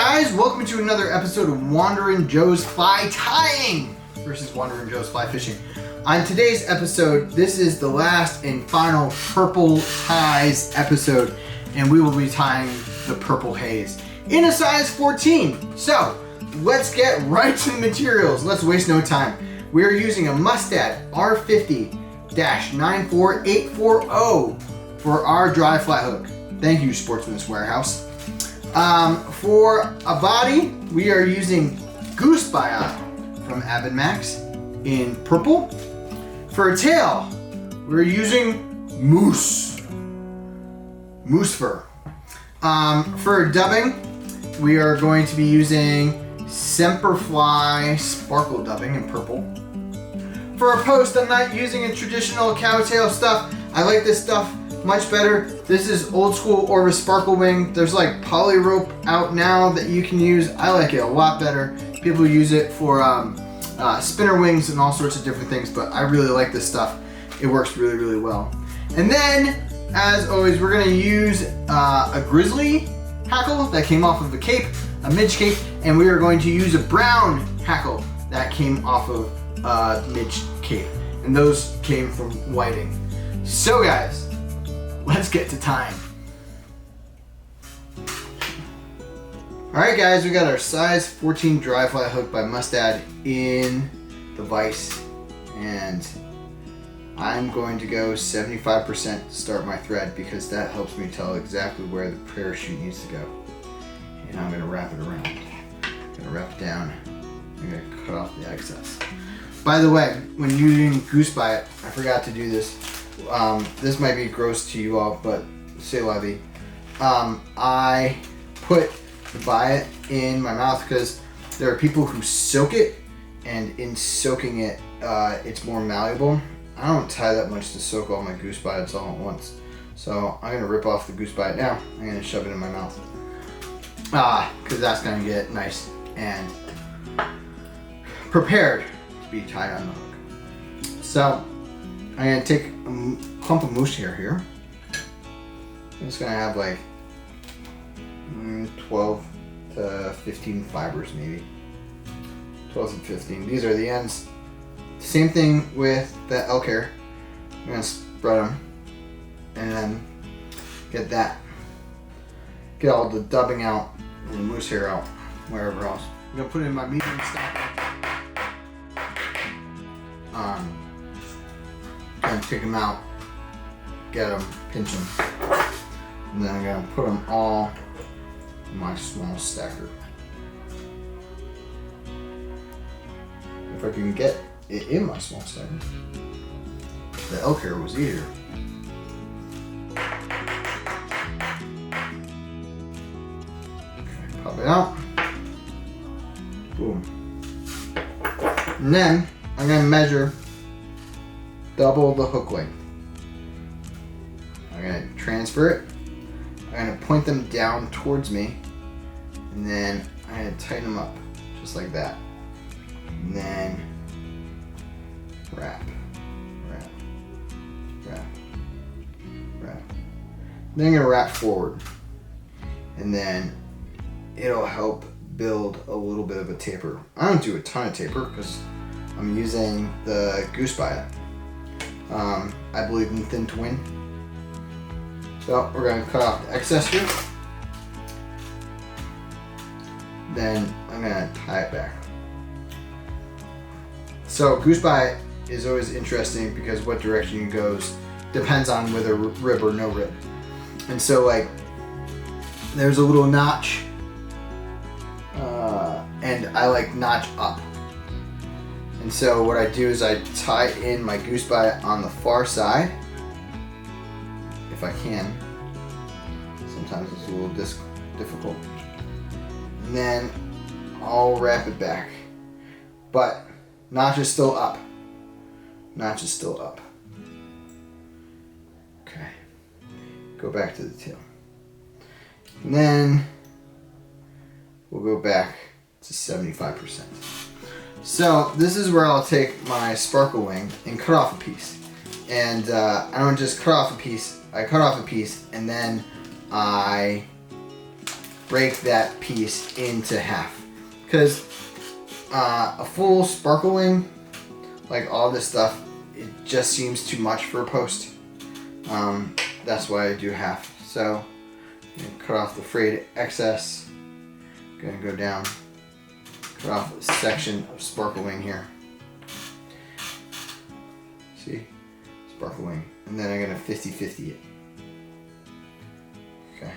guys, welcome to another episode of Wanderin' Joe's Fly Tying versus Wanderin' Joe's Fly Fishing. On today's episode, this is the last and final purple ties episode, and we will be tying the purple haze in a size 14. So let's get right to the materials. Let's waste no time. We are using a Mustad R50-94840 for our dry fly hook. Thank you, Sportsman's Warehouse. For a body, we are using Goose Biot from Avid Max in purple. For a tail, we're using moose fur. For dubbing, we are going to be using Semperfli sparkle dubbing in purple. For a post, I'm not using a traditional cowtail stuff. I like this stuff much better. This is old school Orvis sparkle wing. There's like poly rope out now that you can use. I like it a lot better. People use it for spinner wings and all sorts of different things, but I really like this stuff. It works really, really well. And then, as always, we're gonna use a Grizzly hackle that came off of a cape, a Midge cape, and we are going to use a brown hackle that came off of Midge cape. And those came from whiting. So guys, let's get to tying. Alright guys, we got our size 14 dry fly hook by Mustad in the vise, and I'm going to go 75% to start my thread because that helps me tell exactly where the parachute needs to go. And I'm going to wrap it around. I'm going to wrap it down. I'm going to cut off the excess. By the way, when using Goose Biot, I forgot to do this. This might be gross to you all, but c'est la vie. I put the Biot in my mouth because there are people who soak it, and in soaking it, it's more malleable. I don't tie that much to soak all my Goose Biots all at once. So I'm going to rip off the Goose Biot now. I'm going to shove it in my mouth. Because that's going to get nice and prepared to be tied on the hook. So I'm going to take a clump of moose hair here. I'm just going to have like 12 to 15 fibers maybe. 12 to 15. These are the ends. Same thing with the elk hair. I'm going to spread them and then get all the dubbing out and the moose hair out wherever else. I'm going to put it in my medium stacker. Gonna take them out, get them, pinch them, and then I'm gonna put them all in my small stacker. If I can get it in my small stacker, the elk hair was easier. Okay, pop it out. Boom. And then I'm gonna measure double the hook length. I'm going to transfer it. I'm going to point them down towards me, and then I'm going to tighten them up just like that. And then wrap, wrap, wrap, wrap. Then I'm going to wrap forward, and then it'll help build a little bit of a taper. I don't do a ton of taper because I'm using the Goose Biot. I believe in thin twin. So we're going to cut off the excess here. Then I'm going to tie it back. So Goose Biot is always interesting because what direction it goes depends on whether rib or no rib. And so like there's a little notch, and I like notch up. And so what I do is I tie in my Goose Biot on the far side, if I can. Sometimes it's a little difficult. And then I'll wrap it back. But notch is still up. Notch is still up. Okay. Go back to the tail. And then we'll go back to 75%. So this is where I'll take my sparkle wing and cut off a piece. And I don't just cut off a piece, I cut off a piece and then I break that piece into half. Because a full sparkle wing, like all this stuff, it just seems too much for a post. That's why I do half. So I'm gonna cut off the frayed excess. Gonna go down, cut off a section of sparkle wing here. See? Sparkle wing. And then I'm gonna 50-50 it. Okay.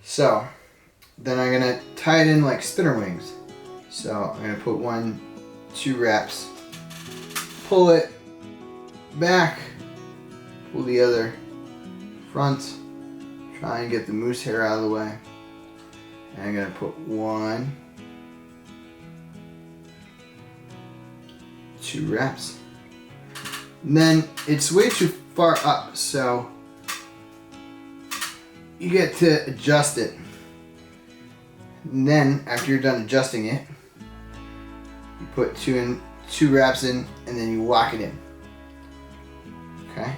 So then I'm gonna tie it in like spinner wings. So I'm gonna put 1-2 wraps, pull it back, pull the other front, try and get the moose hair out of the way. And I'm gonna put 1-2 wraps. And then it's way too far up, so you get to adjust it. And then after you're done adjusting it, you put 2 wraps in, and then you lock it in. Okay?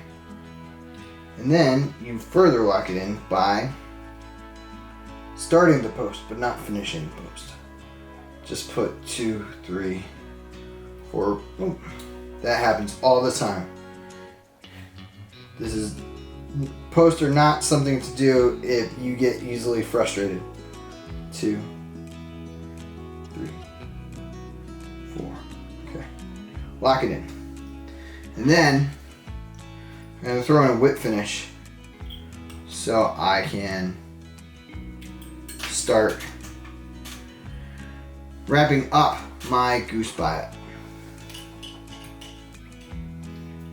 And then you further lock it in by starting the post, but not finishing the post. Just put 2, 3, 4. Boom. That happens all the time. This is posts are not something to do if you get easily frustrated. 2, 3, 4. Okay. Lock it in. And then I'm going to throw in a whip finish so I can start wrapping up my goose biot.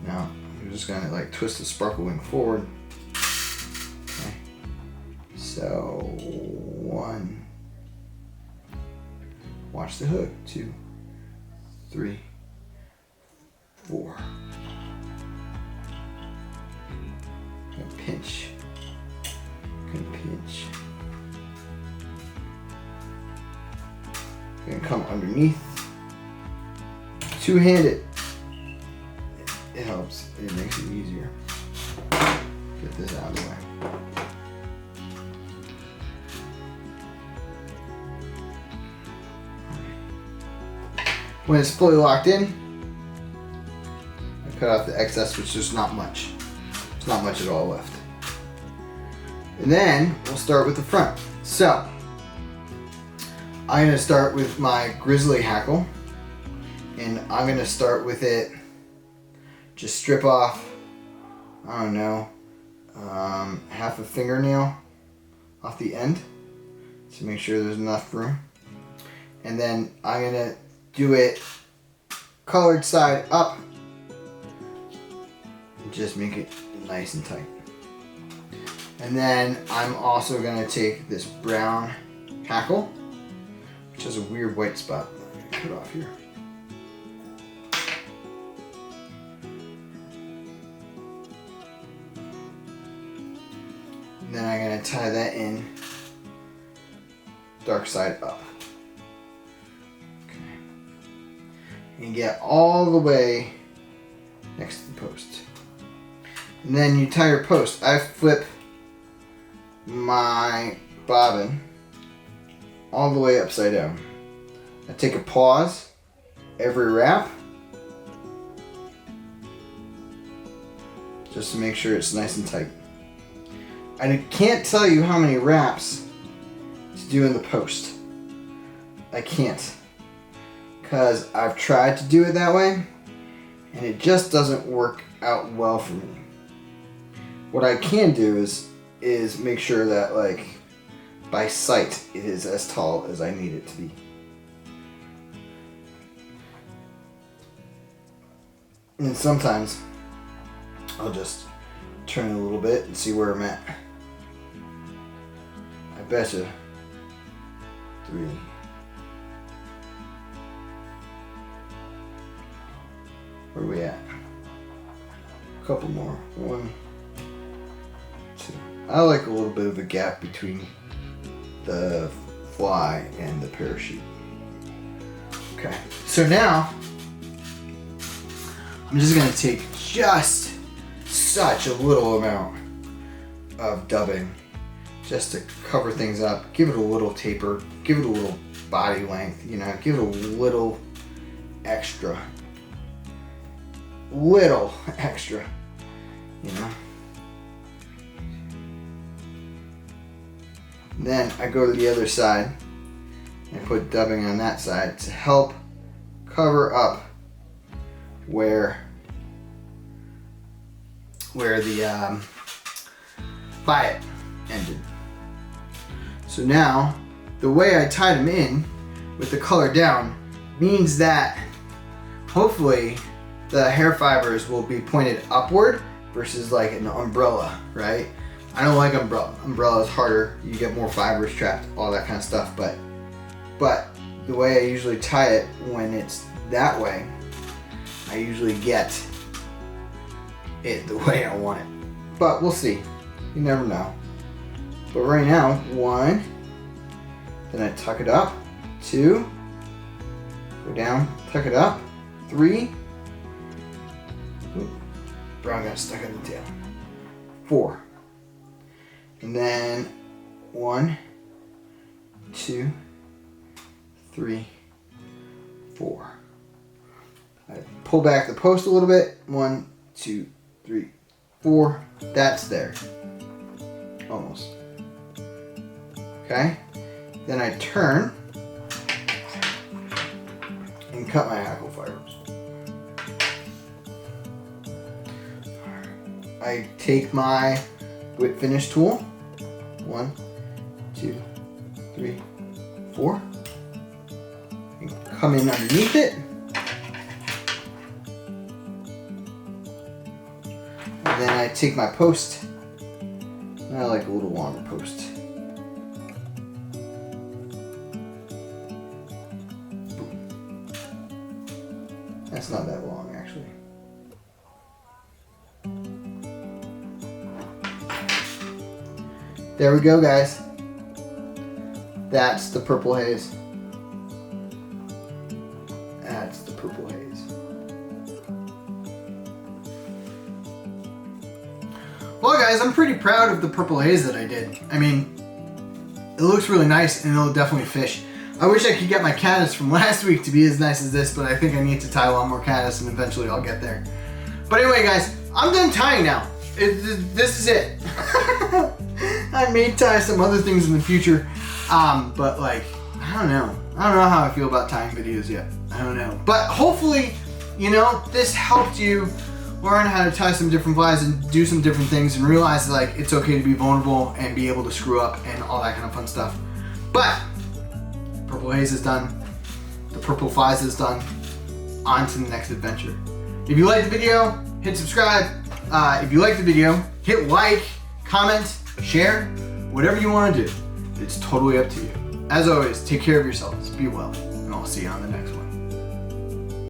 Now I'm just gonna like twist the sparkle wing forward. Okay. So 1. Watch the hook. 2, 3, 4. Gonna pinch. Gonna pinch. Gonna come underneath. Two-handed. It helps. It makes it easier. Get this out of the way. When it's fully locked in, I cut off the excess, which is not much. There's not much at all left. And then we'll start with the front. So I'm going to start with my Grizzly hackle, and I'm going to start with it, just strip off, I don't know, half a fingernail off the end to make sure there's enough room. And then I'm going to do it colored side up and just make it nice and tight. And then I'm also going to take this brown hackle, which has a weird white spot. I'm going to cut it off here. And then I'm going to tie that in dark side up. Okay. And get all the way next to the post. And then you tie your post. I flip my bobbin all the way upside down. I take a pause every wrap just to make sure it's nice and tight. I can't tell you how many wraps to do in the post. I can't, because I've tried to do it that way and it just doesn't work out well for me. What I can do is make sure that, like, by sight it is as tall as I need it to be. And sometimes I'll just turn it a little bit and see where I'm at. I betcha 3. Where are we at? A couple more. 1, 2. I like a little bit of a gap between the fly and the parachute. Okay, so now I'm just going to take just such a little amount of dubbing just to cover things up, give it a little taper, give it a little body length, you know, give it a little extra, you know. Then I go to the other side and put dubbing on that side to help cover up where the Biot ended. So now the way I tied them in with the color down means that hopefully the hair fibers will be pointed upward versus like an umbrella, right? I don't like umbrella. Umbrella is harder. You get more fibers trapped, all that kind of stuff. But the way I usually tie it when it's that way, I usually get it the way I want it. But we'll see. You never know. But right now, 1, then I tuck it up, 2, go down, tuck it up, 3, brown got stuck in the tail, 4, and then 1, 2, 3, 4. I pull back the post a little bit, 1, 2, 3, 4, that's there, almost. Okay, then I turn and cut my hackle fibers. I take my whip finish tool, 1, 2, 3, 4, and come in underneath it. And then I take my post, I like a little longer post. That's not that long, actually. There we go, guys. That's the purple haze. That's the purple haze. Well, guys, I'm pretty proud of the purple haze that I did. I mean, it looks really nice and it'll definitely fish. I wish I could get my caddis from last week to be as nice as this, but I think I need to tie a lot more caddis and eventually I'll get there. But anyway, guys, I'm done tying now. This is it. I may tie some other things in the future, but like, I don't know. I don't know how I feel about tying videos yet. I don't know. But hopefully, you know, this helped you learn how to tie some different flies and do some different things and realize like it's okay to be vulnerable and be able to screw up and all that kind of fun stuff. But purple haze is done. The purple flies is done. On to the next adventure. If you liked the video, hit subscribe. If you liked the video, hit like, comment, share, whatever you want to do. It's totally up to you. As always, take care of yourselves. Be well, and I'll see you on the next one.